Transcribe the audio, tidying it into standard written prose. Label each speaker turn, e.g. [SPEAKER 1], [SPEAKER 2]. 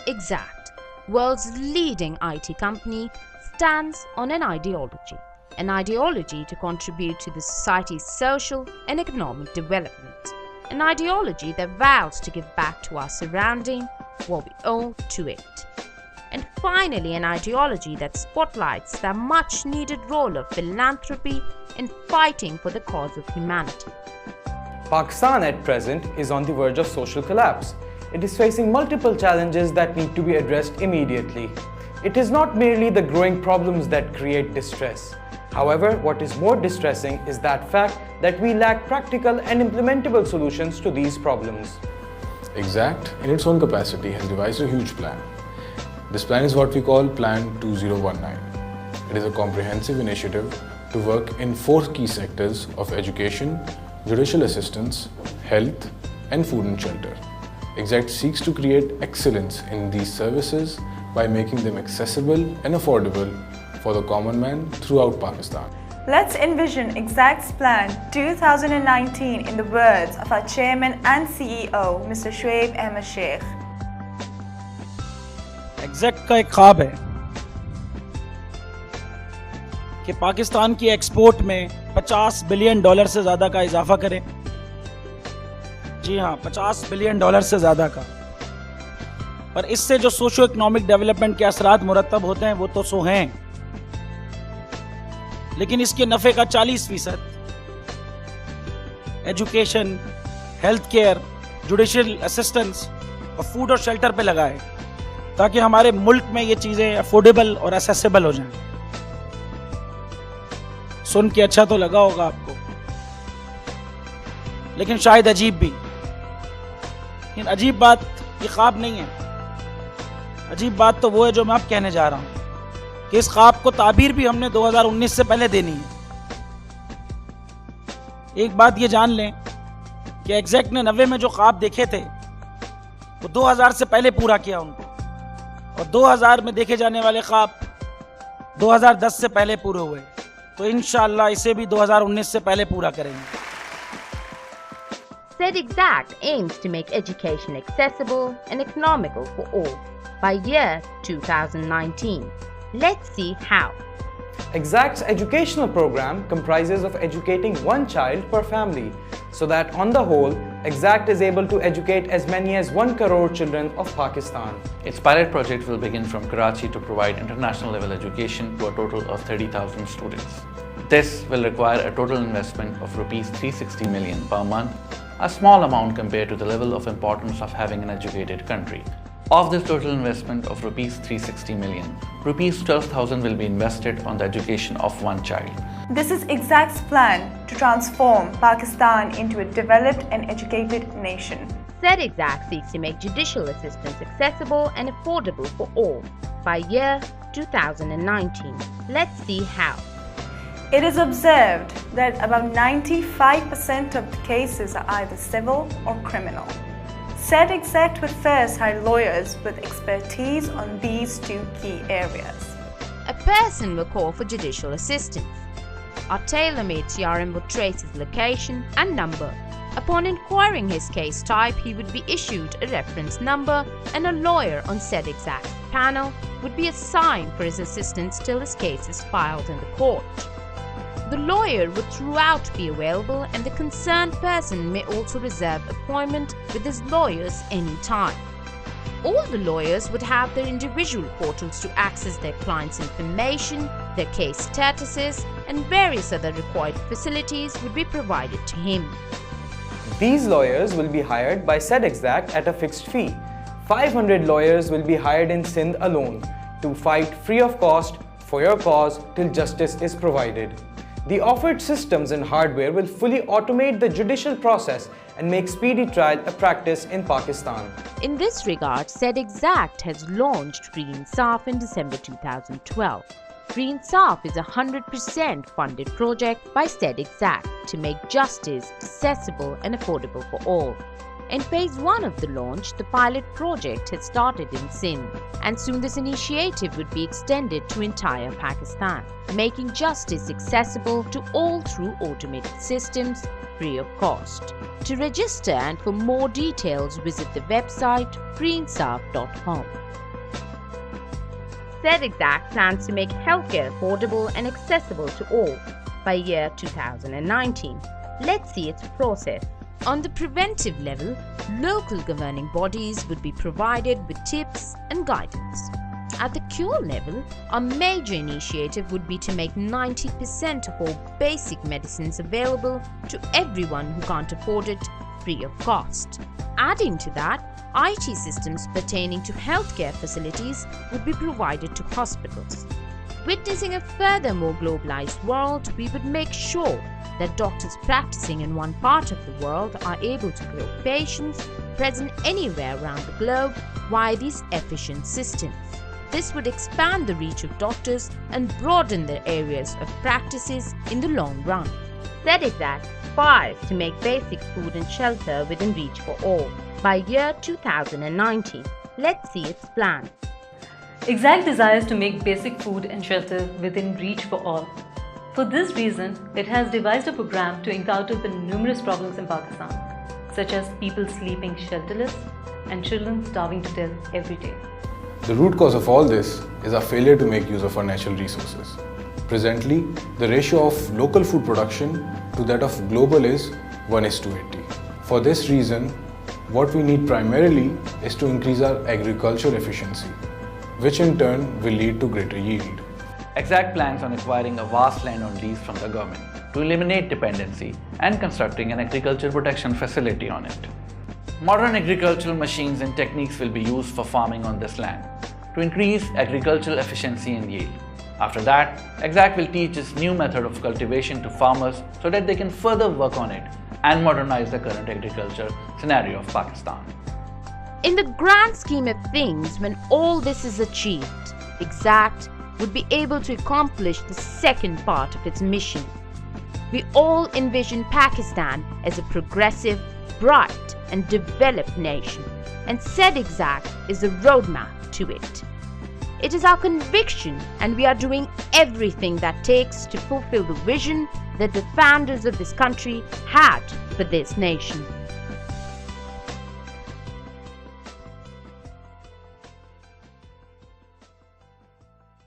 [SPEAKER 1] Exact, world's leading IT company, stands on an ideology to contribute to the society's social and economic development, an ideology that vows to give back to our surrounding what we owe to it. And finally, an ideology that spotlights the much-needed role of philanthropy in fighting for the cause of humanity.
[SPEAKER 2] Pakistan at present is on the verge of social collapse. It is facing multiple challenges that need to be addressed immediately. It is not merely the growing problems that create distress. However, what is more distressing is that fact that we lack practical and implementable solutions to these problems.
[SPEAKER 3] Exact, in its own capacity, has devised a huge plan. This plan is what we call Plan 2019. It is a comprehensive initiative to work in 4 key sectors of education, judicial assistance, health, and food and shelter. Exact seeks to create excellence in these services by making them accessible and affordable for the common man throughout Pakistan.
[SPEAKER 4] Let's envision Exact's Plan 2019 in the words of our Chairman and CEO, Mr. Shoaib Shaikh.
[SPEAKER 5] Axact کا ایک خواب ہے کہ پاکستان کی export میں $50 billion سے زیادہ کا اضافہ کریں. جی ہاں، $50 بلین سے زیادہ کا. اور اس سے جو سوشو اکنامک ڈیولپمنٹ کے اثرات مرتب ہوتے ہیں وہ تو سو ہیں، لیکن اس کے نفع کا 40% education, health care, judicial assistance اور فوڈ اور شیلٹر پہ لگائے تاکہ ہمارے ملک میں یہ چیزیں افورڈیبل اور ایسیسیبل ہو جائیں. سن کے اچھا تو لگا ہوگا آپ کو، لیکن شاید عجیب بھی. لیکن عجیب بات یہ خواب نہیں ہے، عجیب بات تو وہ ہے جو میں اب کہنے جا رہا ہوں کہ اس خواب کو تعبیر بھی ہم نے 2019 سے پہلے دینی ہے. ایک بات یہ جان لیں کہ ایگزیکٹ نے 90 میں جو خواب دیکھے تھے وہ 2000 سے پہلے پورا کیا ان کو، اور 2000 میں دیکھے جانے والے خواب 2010 سے پہلے پورے ہوئے. تو انشاءاللہ اسے بھی 2019 سے پہلے پورا کریں گے.
[SPEAKER 1] SED Axact aims to make education accessible and economical for all by year 2019. Let's see how.
[SPEAKER 2] Exact's educational program comprises of educating 1 child per family, so that on the whole, Exact is able to educate as many as 1 crore children of Pakistan.
[SPEAKER 6] Its pilot project will begin from Karachi to provide international level education to a total of 30,000 students. This will require a total investment of rupees 360 million per month, a small amount compared to the level of importance of having an educated country. Of this total investment of rupees 360 million, rupees 12,000 will be invested on the education of 1 child.
[SPEAKER 4] This is Exact's plan to transform Pakistan into a developed and educated nation.
[SPEAKER 1] SED Axact seeks to make judicial assistance accessible and affordable for all by year 2019. Let's see how.
[SPEAKER 4] It is observed that about 95% of the cases are either civil or criminal. SED Axact would first hire lawyers with expertise on these 2 key areas.
[SPEAKER 1] A person will call for judicial assistance. Our tailor-made CRM would trace his location and number. Upon inquiring his case type, he would be issued a reference number, and a lawyer on SED Axact's panel would be assigned for his assistance till his case is filed in the court. The lawyer would throughout be available, and the concerned person may also reserve appointment with his lawyers anytime. All the lawyers would have their individual portals to access their clients' information, their case statuses, and various other required facilities would be provided to him.
[SPEAKER 2] These lawyers will be hired by SED Axact at a fixed fee. 500 lawyers will be hired in Sindh alone to fight free of cost for your cause till justice is provided. The offered systems and hardware will fully automate the judicial process and make speedy trial a practice in Pakistan.
[SPEAKER 1] In this regard, SED Axact has launched Free Insaf in December 2012. Free Insaf is a 100% funded project by SED Axact to make justice accessible and affordable for all. In phase 1 of the launch, the pilot project had started in Sindh, and soon this initiative would be extended to entire Pakistan, making justice accessible to all through automated systems, free of cost. To register and for more details, visit the website freeinsaf.com. SED Axact plans to make healthcare affordable and accessible to all by year 2019. Let's see its process. On the preventive level, local governing bodies would be provided with tips and guidance. At the cure level, a major initiative would be to make 90% of all basic medicines available to everyone who can't afford it free of cost. Adding to that, IT systems pertaining to healthcare facilities would be provided to hospitals. Witnessing a furthermore globalized world, we would make sure that doctors practicing in one part of the world are able to grow patients present anywhere around the globe via these efficient systems. This would expand the reach of doctors and broaden their areas of practices in the long run. SED Axact aspires to make basic food and shelter within reach for all by year 2019. Let's see its plan.
[SPEAKER 7] Axact desires to make basic food and shelter within reach for all. For this reason, it has devised a program to encounter the numerous problems in Pakistan, such as people sleeping shelterless and children starving to death every day.
[SPEAKER 3] The root cause of all this is our failure to make use of our natural resources. Presently, the ratio of local food production to that of global is 1:80. For this reason, what we need primarily is to increase our agriculture efficiency, which in turn will lead to greater yield.
[SPEAKER 6] Axact plans on acquiring a vast land on lease from the government to eliminate dependency and constructing an agriculture protection facility on it. Modern agricultural machines and techniques will be used for farming on this land to increase agricultural efficiency and yield. After that, Axact will teach this new method of cultivation to farmers so that they can further work on it and modernize the current agriculture scenario of Pakistan.
[SPEAKER 1] In the grand scheme of things, when all this is achieved, Axact would be able to accomplish the second part of its mission. We all envision Pakistan as a progressive, bright and developed nation, and SED Axact is the roadmap to it. It is our conviction, and we are doing everything that takes to fulfill the vision that the founders of this country had for this nation.